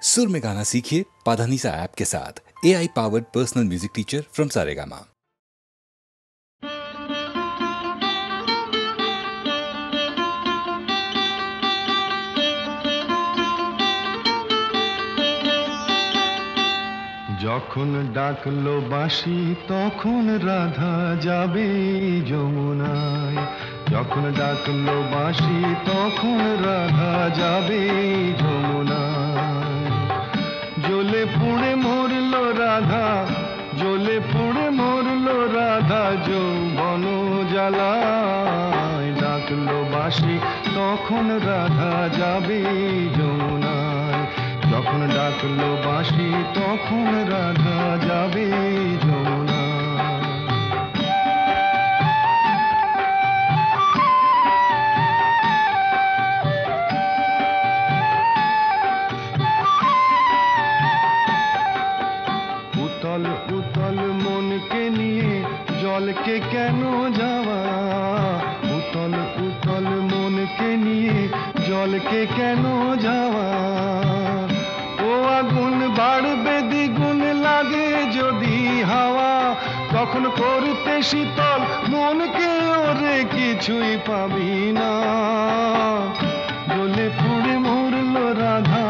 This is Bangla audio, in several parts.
सुर में गाना सीखिए पाधानीसा ऐप के साथ। AI powered personal music teacher from Saregama. যখন ডাকলো বাঁশি তখন রাধা যাবে যমুনায়। যখন ডাকলো বাঁশি তখন রাধা যাবে যমুনায়। জ্বলে পুড়ে মরলো রাধা, জ্বলে পুড়ে মরলো রাধা যৌবন জ্বালায়। ডাকলো বাঁশি তখন রাধা যাবে যমুনায়। যখন ডাকলো বাঁশি তখন রাধা যাবে যমুনা। উতল উতল মনকে নিয়ে জলকে কেন যাওয়া? উতল উতল মনকে নিয়ে জলকে কেন যাওয়া? আগুন বাড়বে দ্বিগুণ লাগে যদি হাওয়া, তখন করতে শীতল মনকে ওরে কিছুই পাবি না। জ্বলে পুড়ে মরলো রাধা,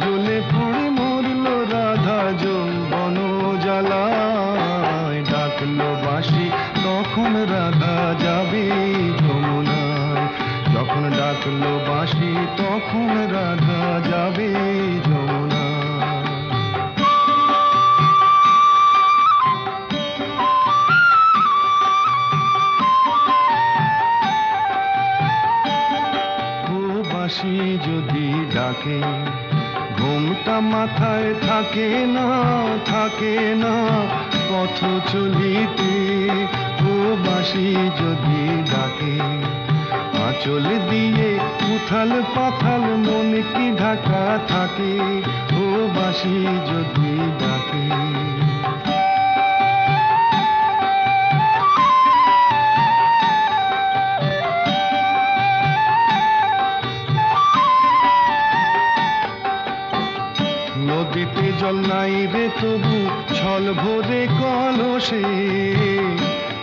জ্বলে পুড়ে মরলো রাধা যৌবন জ্বালায়। ডাকলো বাঁশি তখন রাধা যাবে যমুনায়। যখন ডাকলো বাঁশি তখন রাধা যাবে যমুনা। বাঁশি যদি ডাকে ঘুমটা মাথায় থাকে না, থাকে না পথ চলিতে। ও বাঁশি যদি ডাকে আঁচল দিয়ে উথাল পাথাল মন কি ঢাকা থাকে। ও বাঁশি যদি ডাকে নদীতে জল নাই রে তবু ছল ভরে কলসে।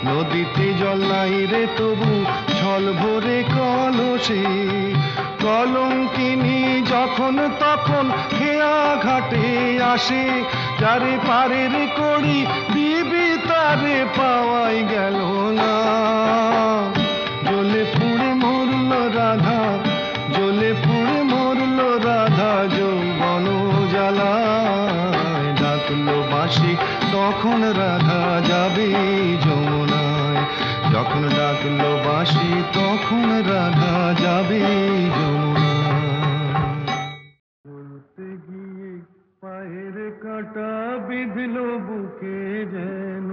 নদীতে জল নাই রে তবু ছল ভরে কলসে। কলঙ্কিনী যখন তখন খেয়া ঘাটে আসে। যারে পারের করি দিবি তারে পাওয়াই গেল না। জ্বলে পুড়ে মরলো রাধা, জ্বলে পুড়ে মরলো রাধা যৌবন জ্বালায়। ডাকলো বাঁশি তখন রাধা যাবে যমুনায়। যখন ডাকলো বাঁশি তখন রাধা যাবে যমুনায়। চলতে গিয়ে পায়ের কাঁটা বিঁধলো বুকে যেন,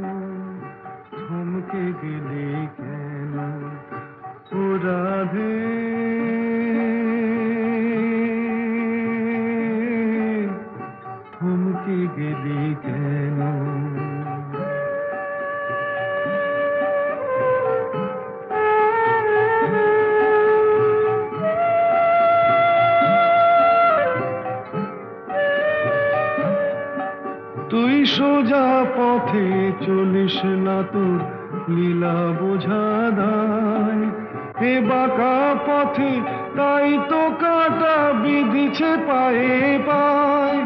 থমকে গেলে কেন ও রাধে? থমকে গেলি কেন? তুই সোজা পথে চলিস না, তোর লীলা বোঝা দায়। এ বাঁকা পথে তাই তো কাঁটা বিঁধেছে পায়ে পায়।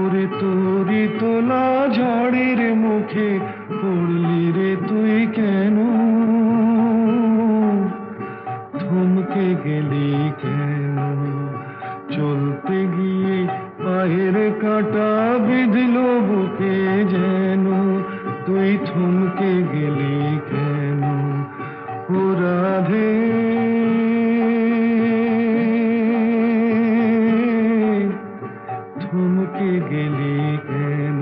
ওরে তোরি তোলা ঝড়ের মুখে পড়লি রে তুই কেন? থমকে গেলি কেন? চলতে গিয়ে পায়ের কাঁটা বিঁধলো বুকে যেন, তুই থমকে গেলি কেন ও রাধে? থমকে গেলি কেন?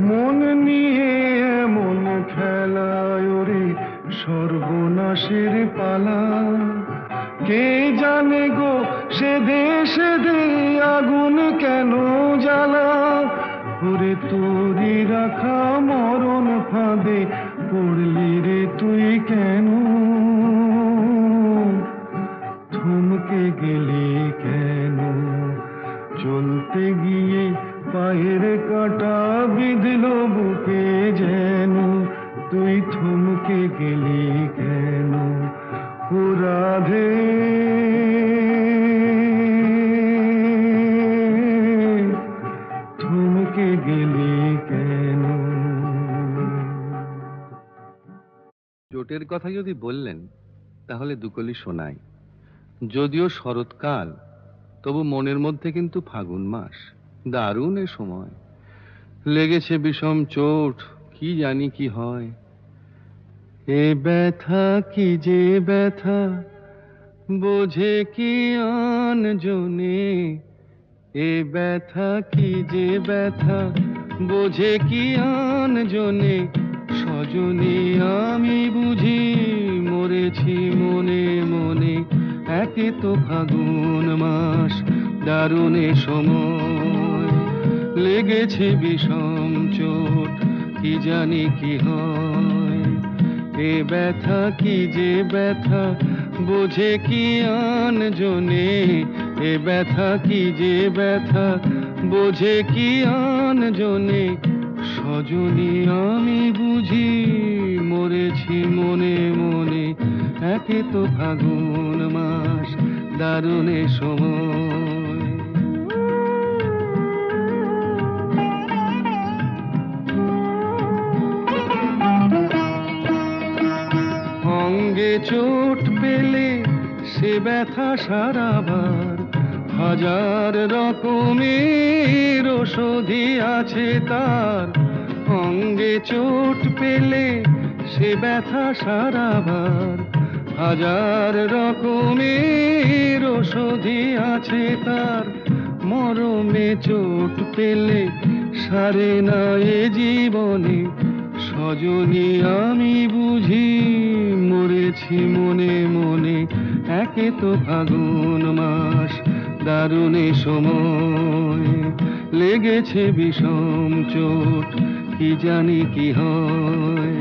মন নিয়ে এমন খেলায় ওরে সর্বনাশের পালা। কে জানে গো সে দেশে দে আগুন কেন জ্বালা? ওরে তোরি রাখা মরণ ফাঁদে পড়লি রে তুই কেন, থমকে গেলি কেন, চলতে গিয়ে পায়ের কাটা বিঁধল বুকে যেন, তুই থমকে গেলি কেন ও রাধে। থমকে গেলি কেন। চোটের কথা যদি বললেন তাহলে দুকলি শোনাই। যদিও শরৎকাল, তবু মনের মধ্যে কিন্তু ফাগুন মাস, দারুণ এ সময়। লেগেছে বিষম চোট, কি জানি কি হয়। এ ব্যথা কি যে ব্যথা, বোঝে কি আন জনে। এ ব্যথা কি যে ব্যথা, বোঝে কি আন জনে। সজনী আমি বুঝি মরেছি মনে মনে। একে তো ফাগুন মাস, দারুণ এ সময়। লেগেছে বিষম চোট, কি জানি কি হয়। এ ব্যথা কি যে ব্যথা, বোঝে কি আন জনে। এ ব্যথা কি যে ব্যথা, বোঝে কি আন জনে। সজনী আমি বুঝি মরেছি মনে মনে। একে তো ফাগুন মাস, দারুণ এ সময়। অঙ্গে চোট পেলে সে ব্যথা সারাবার, হাজার রকমের ওষুধি আছে তার। অঙ্গে চোট পেলে সে ব্যথা সারাবার, হাজার রকমের ওষুধি আছে তার। মরমে চোট পেলে সারে না এ জীবনে। সজনী আমি বুঝি মরেছি মনে মনে। একে তো ফাগুন মাস, দারুণ এ সময়। লেগেছে বিষম চোট, কি জানি কি হয়।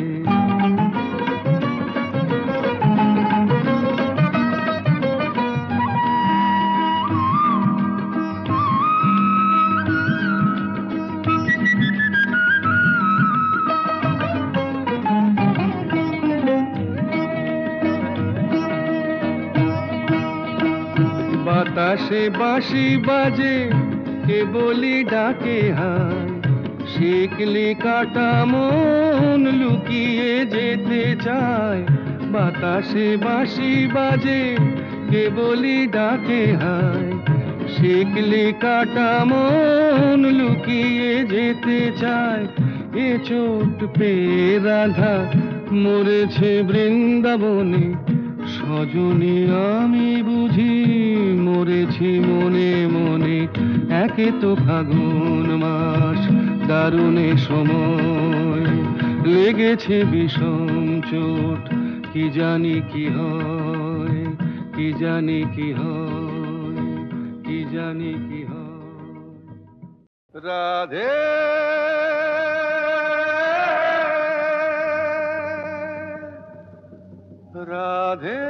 বাতাসে বাঁশি বাজে, কে বলি ডাকে হায়। শিকলি কাটা মন লুকিয়ে যেতে চায়। বাতাসে বাঁশি বাজে, কে বলি ডাকে হায়। শিকলি কাটা মন লুকিয়ে যেতে চায়। এ চোট পেয়ে রাধা মরেছে বৃন্দাবনে। সজনী আমি বুঝি মরেছি মনে মনে। একে তো ফাগুন মাস, দারুণ এ সময়। লেগেছে বিষম চোট, কি জানি কি হয়। কি জানি কি হয়, কি জানি কি হয়। রাধে রাধে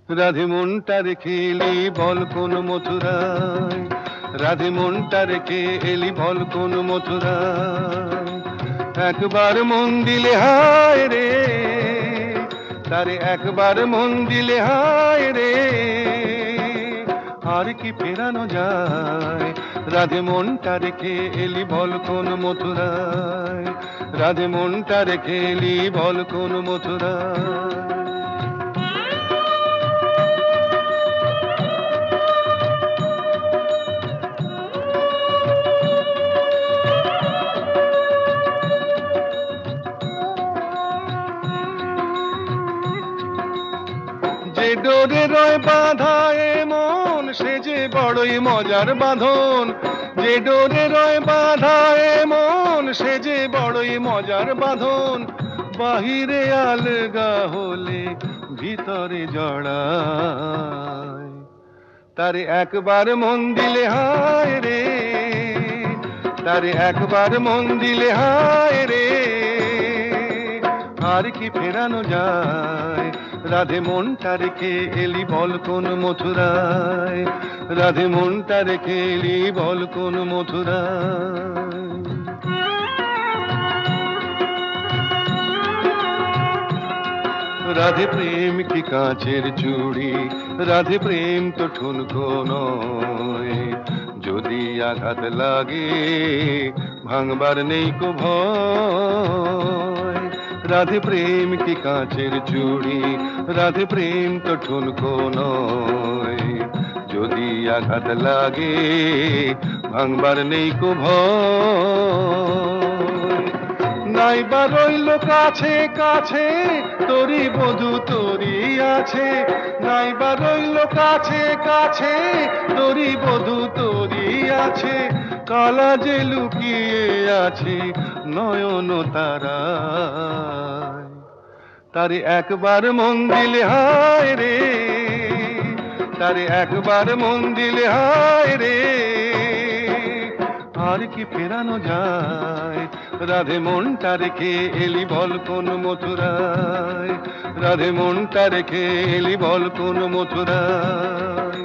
রাধে মনটা রেখে এলি বল কোন মথুরায়। রাধে মনটা রেখে এলি বল কোন মথুরায়। একবার মন দিলে হায় রে, তারে একবার মন দিলে হায় রে। আর কি ফেরানো যায়। রাধে মনটা রেখে এলি বল কোন মথুরায়। রাধে মনটা রেখে এলি বল কোন মথুরায়। যে ডোরে রয় বাঁধা এ মন, সে যে বড়ই মজার বাঁধন। যে ডোরে রয় বাঁধা এ মন, সে যে বড়ই মজার বাঁধন। বাহিরে আলগা হলে ভিতরে জড়ায়। তারে একবার মন দিলে হায় রে, তারে একবার মন দিলে হায় রে, আর কি ফেরানো যায়? রাধে মনটা রেখে এলি বল কোন মথুরায়, রাধে মনটা রেখে এলি বল কোন মথুরায়। রাধে প্রেম কি কাঁচের চুড়ি, রাধে প্রেম তো ঠুনকো নয়, যদি আঘাত লাগে ভাঙবার নেই কো ভয়। রাধে প্রেম কি কাঁচের চুড়ি, রাধে প্রেম তো ঠুনকো নয়, যদি আঘাত লাগে ভাঙবার নেই কো ভয়। নাইবা রইল কাছে কাছে তোরি বধূ তোরি আছে, নাইবা রইল কাছে কাছে তোরি বধূ তোরি আছে, কালা যে লুকিয়ে আছে নয়ন তারায়। তারে একবার মন দিলে হায় রে, তারে একবার মন দিলে হায় রে, আর কি ফেরানো যায়? রাধে মনটা রেখে এলি বল কোন মথুরায়, রাধে মনটা রেখে এলি বল কোন মথুরায়।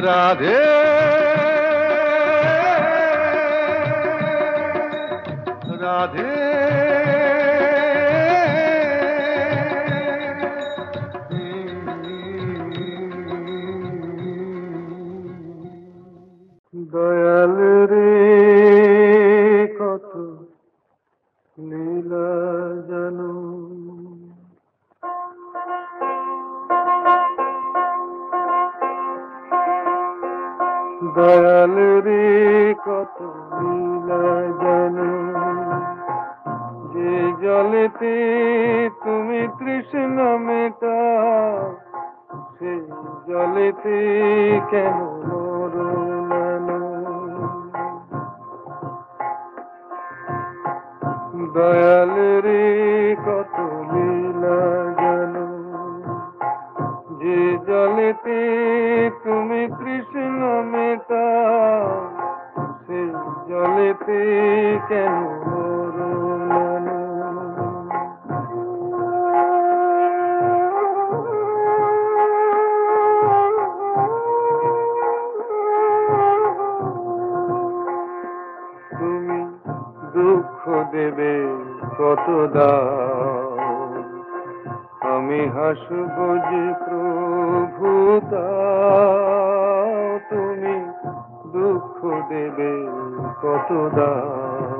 রাধে রাধে দয়াল রে কত লীলা জানো, দয়াল রে কত লীলা জানো, যে জলেতে তুমি তৃষ্ণা মেটাও সেই জলেতে কেন মরো নানো। দয়াল রে কত লীলা জানো, যে জলেতে তুমি তৃষ্ণা মেটাও সেই জলেতে কেন মরো নানো। তুমি দুঃখ দেবে কত দাও, আমি হাসব যে প্রভু দাও। তুমি দুঃখ দেবে কত দাও,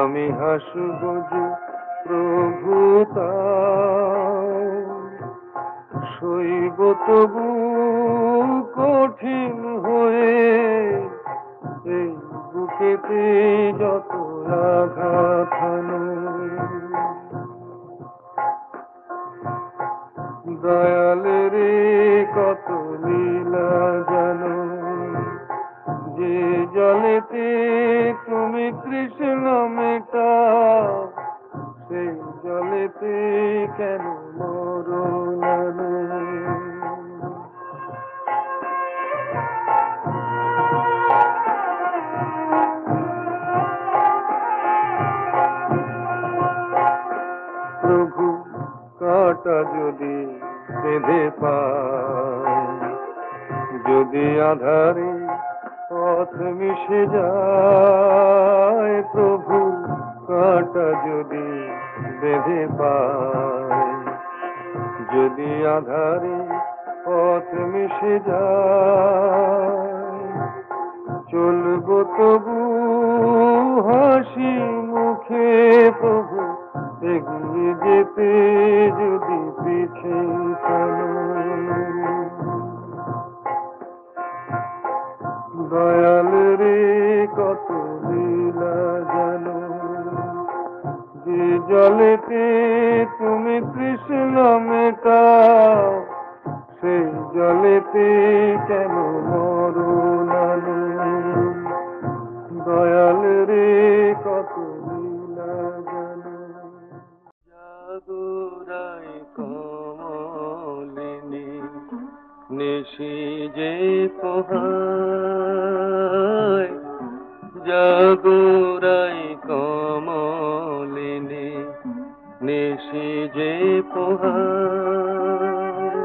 আমি হাসব যে প্রভু দাও। সইব তবু কঠিন হয়ে এই বুকেতে যত আঘাত হানো। দয়াল রে কত লীলা জানো, যে জলেতে তুমি তৃষ্ণা মেটাও সেই জলেতে কেন মরো নানো। প্রভু কাঁটা যদি বেঁধে পায়, যদি আধারে পথ মিশে যায়, প্রভু কাঁটা যদি বেঁধে পায়, যদি আধারে পথ মিশে যায়, চলবো তবু হাসি মুখে প্রভু এগিয়ে যেতে যদি পিছে দয়াল রে কত লীলা জানো, যে জলেতে তুমি তৃষ্ণা মেটাও সেই জলেতে কেন মরো নানো। দয়াল রে কত লীলা জানো। নিশি যে পোহায় জাগরাই কমলিনী নিশি যে পোহায়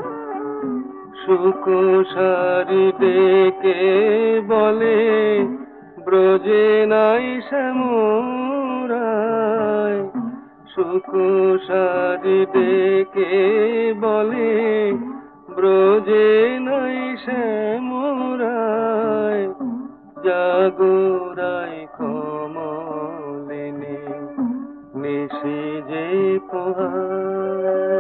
সুকুশারি ডেকে বলে ব্রজে নাই শ্যামরায় সুকুশারি ডেকে বলে ব্রজে নাই শ্যামরায় জাগরাই কমলিনী নিশি যে পোহায়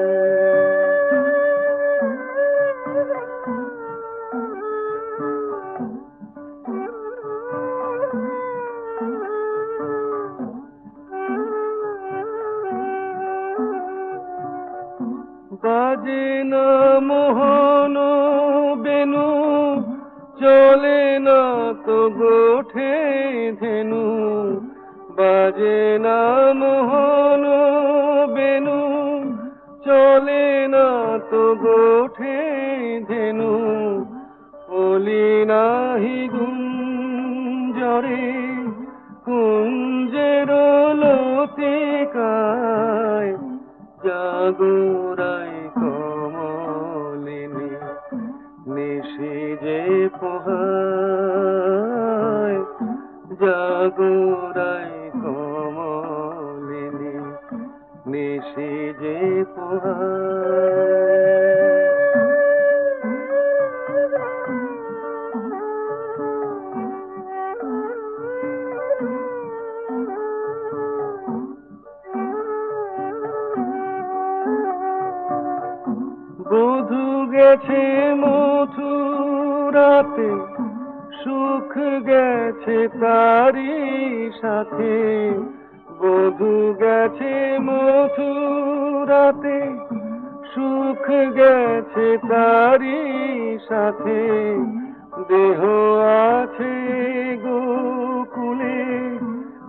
বাজে না মোহন বেনু চলে না তো গোঠে ধেনু বাজে না মোহন বেনু চলে না তো গোঠে ধেনু বলি নাহি গুঞ্জরে কুঞ্জের লতিকায় জাগরাই কমলিনী নিশি যে পোহায় জাগরাই কমলিনী নিশি যে পোহায় বধূ গেছে মথুরাতে সুখ গেছে তারি সাথে বধূ গেছে মথুরাতে সুখ গেছে তারি সাথে দেহ আছে গোকুলে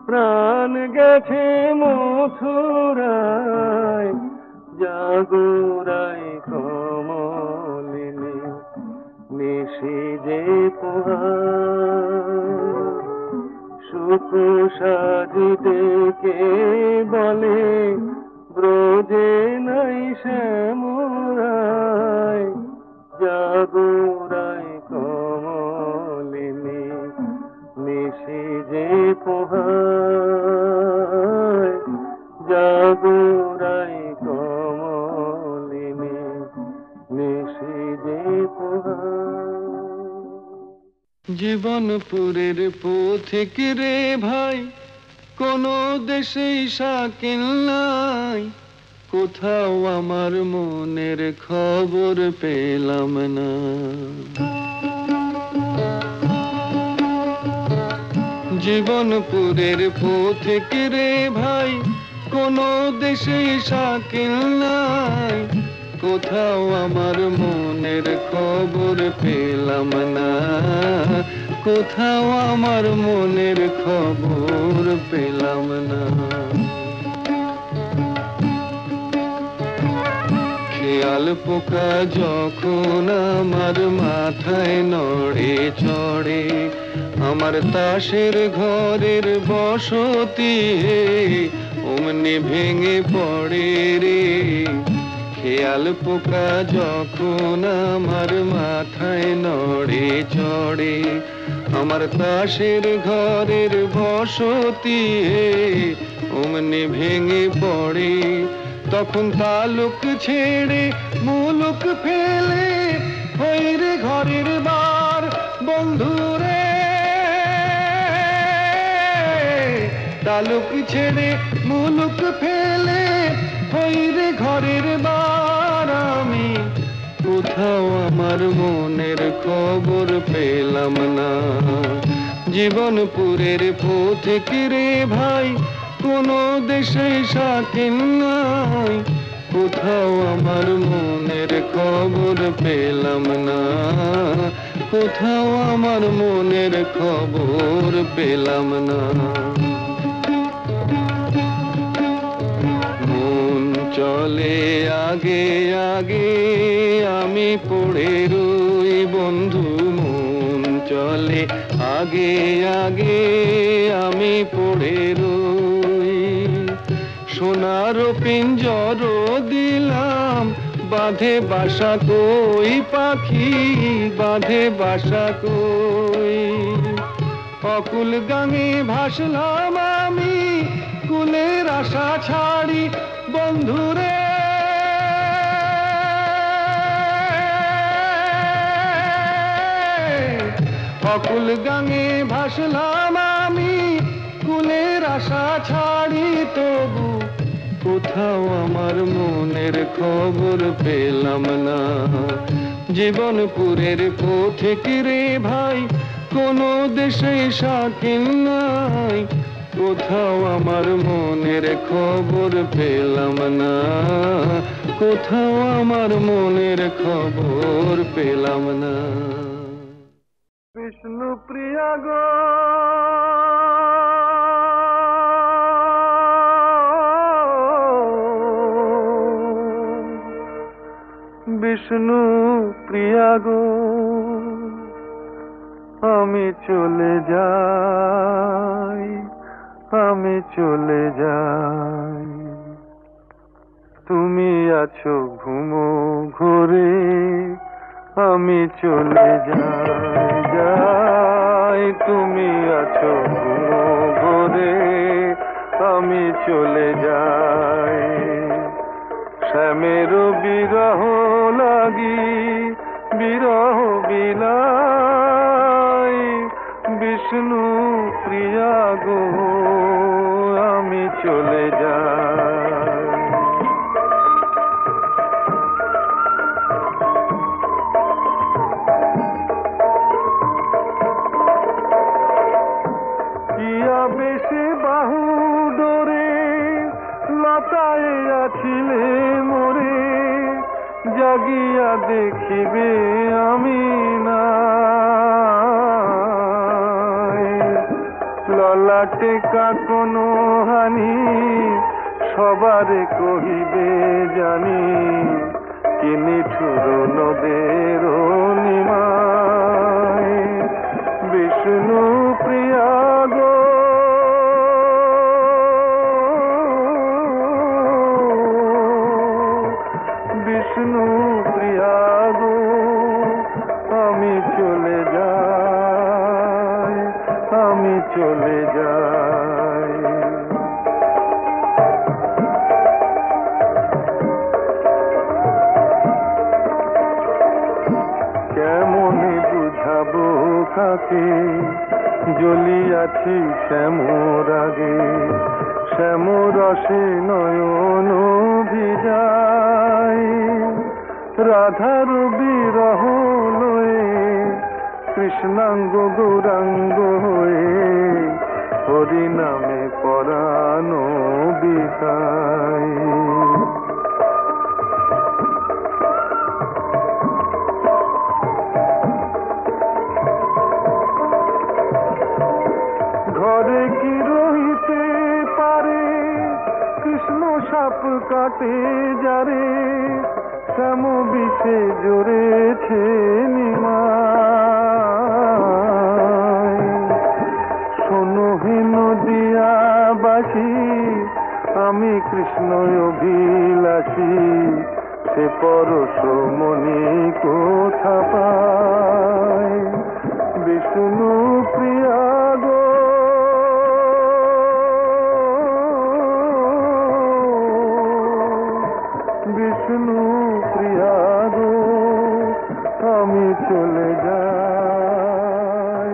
প্রাণ গেছে মথুরায় জাগরাই কমলিনী নিশি যে পোহায় সুকুশারি ডেকে বলে ব্রজে নাই শ্যামরায় জাগরাই কমলিনী নিশি যে পোহায় জাগরাই কমলিনী নিশি যে পোহায় জীবনপুরের পথিক রে ভাই কোন দেশেই শাকিল নাই কোথাও আমার মনের খবর পেলাম না জীবনপুরের পথিক রে ভাই কোন দেশেই শাকিল নাই কোথাও আমার মনের খবর পেলাম না কোথাও আমার মনের খবর পেলাম না খেয়াল পোকা যখন আমার মাথায় নড়ে চড়ে আমার তাসের ঘরের বসতি অমনি ভেঙে পড়ে রে খেয়াল পোকা যখন আমার মাথায় নড়ে চড়ে আমার তাসের ঘরের বসতি অমনি ভেঙে পড়ে তখন তালুক ছেড়ে মুলুক ফেলে হই রে ঘরের বার বন্ধুরে তালুক ছেড়ে মুলুক ফেলে হই রে ঘরের বার আমি কোথাও আমার মনের খবর পেলাম না জীবনপুরের পথিক রে ভাই কোন দেশে শাকিল নাই কোথাও আমার মনের খবর পেলাম না কোথাও আমার মনের খবর পেলাম না মন চলে আগে আগে আমি পড়ে রই বন্ধু মন চলে আগে আগে আমি পড়ে রই সোনার পিঞ্জর দিলাম বাঁধে বাসা কই পাখি বাঁধে বাসা কই অকুল গাঙে ভাসলাম আমি কুলের আশা ছাড়ি বন্ধুরে অকুল গাঙে ভাসলাম আমি কুলের আশা ছাড়ি তবু কোথাও আমার মনের খবর পেলাম না জীবনপুরের পথিক রে ভাই কোনো দেশে শাকিল নাই কোথাও আমার মনের খবর পেলাম না কোথাও আমার মনের খবর পেলাম না বিষ্ণু প্রিয়া গো বিষ্ণু প্রিয়া গো আমি চলে যাই আমি চলে যাই তুমি আছো ঘুমো ঘরে আমি চলে যাই তুমি আছো ঘুমো ঘরে আমি চলে যাই শ্যামের বিরহ লাগি বিরহ বিলাই বিষ্ণু প্রিয়া গো আমি চলে যাই ইয়া বেশে বাহু ডোরে লতায় আছিলে মোরে জাগিয়া দেখিবে আমি না ললাটে কোনো হানি সবারে কহিবে জানি কি নিঠুর নদের নিমায় বিষ্ণু প্রিয়া গো বিষ্ণু প্রিয়া গো আমি চলে যাই আমি চলে যাই কেমনে বুঝাবো কাকে জ্বলিয়াছি শ্যামর আগে শ্যামরসে নয়ন ভিজাই রাধার বিরহ লয়ে কৃষ্ণাঙ্গ গৌরাঙ্গ হয়ে হরি নামে পরাণ বিকাই ঘরে কি রহিতে পারে কৃষ্ণ সাপ কাটে যারে শ্যাম বিষে জড়েছে নিমায় শোনো হে নদিয়া বাসি আমি কৃষ্ণ অভিলাষী সে পরশ মনি কোথা পায় বিষ্ণু প্রিয়া গো বিষ্ণু প্রিয়া গো আমি চলে যাই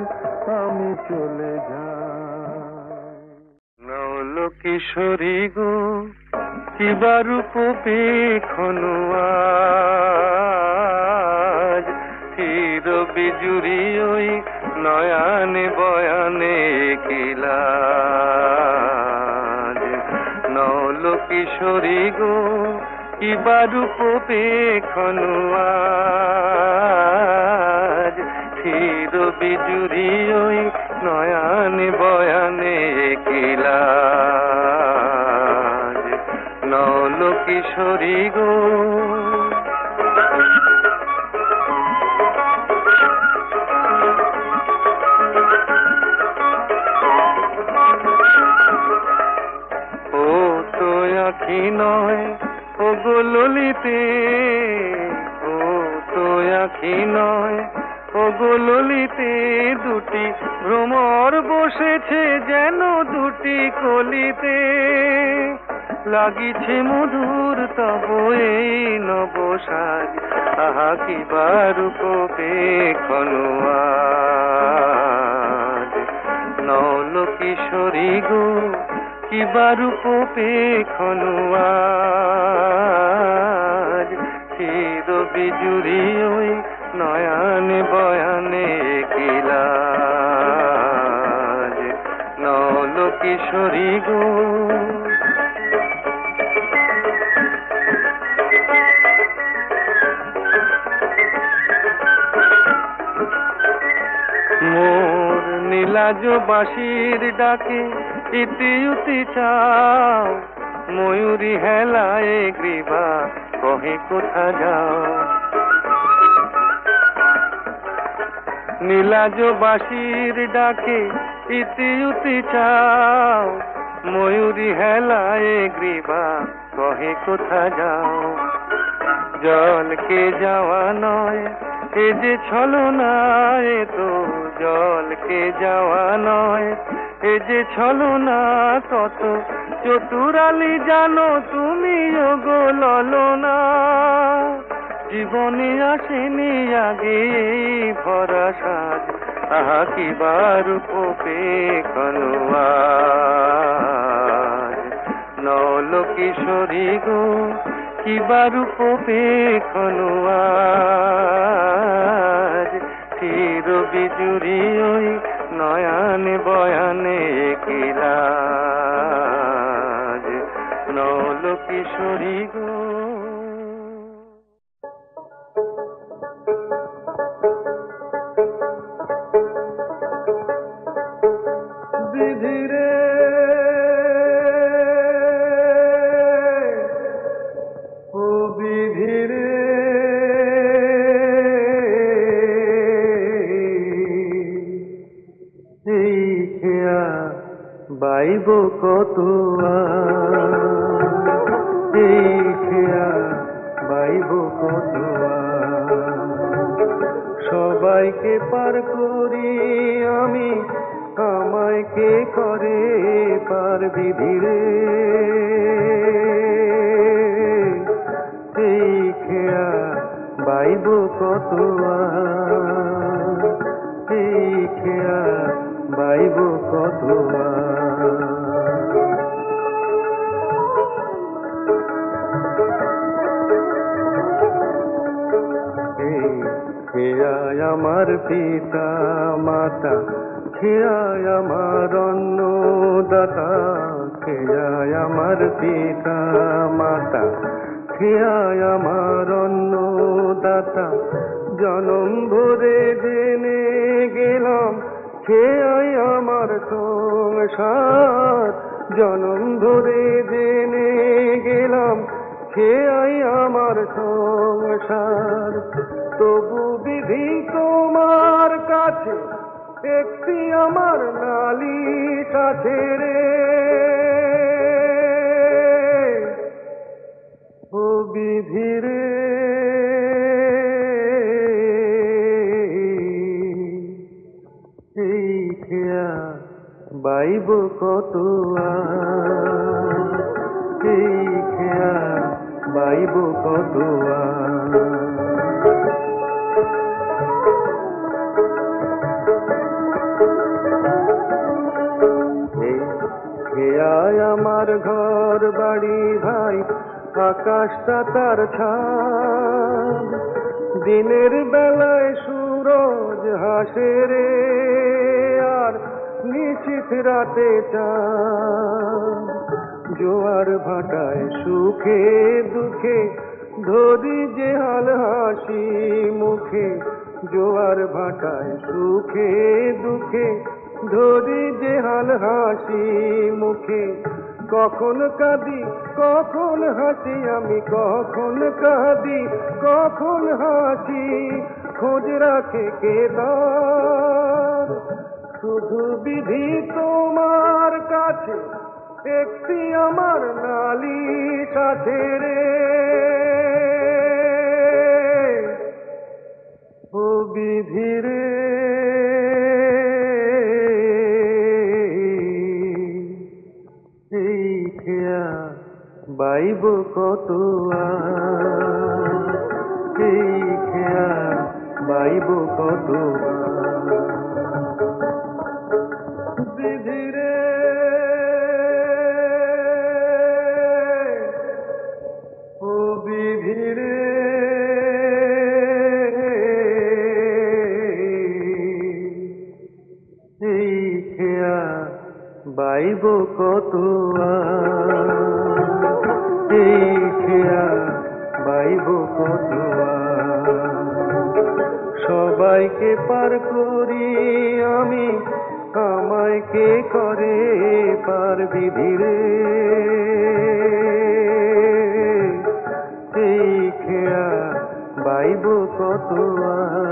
আমি চলে যাই নল কিশোরী গো কিবা রূপ পেখনু আজ চির বিজুরি ওই নয়ানে বয়ানে কিলাজ নল কিশোরী গো কিবা রূপ পেখনু আজ চির বিজুরি ওই নয়ানে বয়ানে কিলাজ নল কিশোরী গো। ও তো আখি নয় ও গো ললিতে, ও তো আখি নয় ও গো ললিতে, দুটি ভ্রমর বসেছে যেন দুটি কলিতে, লাগিছে মধুর তব এই নবসাজ, আহা কি বারুক পেখনো আজ, নল কিশোরী গো কি বারুক পেখনো আজ, চির বিজুরি ওই নয়ানে বয়ানে কিলাজ, নল কিশোরী গো। মোর নীলাজ বাঁশির ডাকে ইতি উতি চাও, ময়ূরী হেলায় গ্রীবা কহে কোথা যাও, নীলাজ বাঁশির ডাকে ইতি উতি চাও, ময়ূরী হেলায় গ্রীবা কহে কোথা যাও, জলকে যাওয়া নয় এ যে ছলনা, এ তো জলকে যাওয়া নয় এ যে ছলনা, কত চতুরালি জানো তুমি গো ললনা, জীবনে আসেনি আগে ভরা সাজ, আহা কি বারুক পেখনো আজ, নল কিশোরী গো কি বারুক পেখনো আজ, চির বিজুরি ওই নয়ানে বয়ানে কিলাজ, নল কিশোরী গো। বিধিরে ও বিধিরে, এই খেয়া বাইব কত এই খেয়া বাইব কত, সবাইকে পার করি আমি আমায় কে করে পার, বিধিরে এই খেয়া বাইব কত, এই খেয়া বাইব কত, খেয়ায় আমার পিতা মাতা, খেয়ায় আমার অন্নদাতা, খেয়ায় আমার পিতা মাতা, খেয়ায় আমার অন্নদাতা, জনম ভরে জেনে গেলাম খেয়াই আমার সংসার, জনম ভরে জেনে গেলাম খেয়াই আমার সংসার, তবু বিধি তোমার কাছে একটি আমার নালিশ আছে রে, ও বিধিরে এই খেয়া বাইব কত, এই খেয়া বাইব কত, খেয়ায় আমার ঘর বাড়ি ভাই, আকাশটা তার ছাদ, দিনের বেলায় সূরজ হাসে রে, আর নিশীথ রাতে চাঁদ, জোয়ার ভাটায় সুখে দুঃখে ধরি যে হাল হাসি মুখে, জোয়ার ভাটায় সুখে দুঃখে ধরি যে হাল হাসি মুখে, কখন কাঁদি কখন হাসি আমি, কখন কাঁদি কখন হাসি, খোঁজ রাখে কে তার? শুধু বিধি তোমার কাছে একটি আমার নালিশ আছে রে। ও বিধি রে, এই খেয়া বাইব কত আর, এই খেয়া বাইব কত বিধি রে। ও বিধি রে, এই খেয়া বাইব কত আর, এই খেয়া বাইব কত আর। সবাইকে পার করি আমি, আমায় কে করে পার বিধি রে। এই খেয়া বাইব কত আর।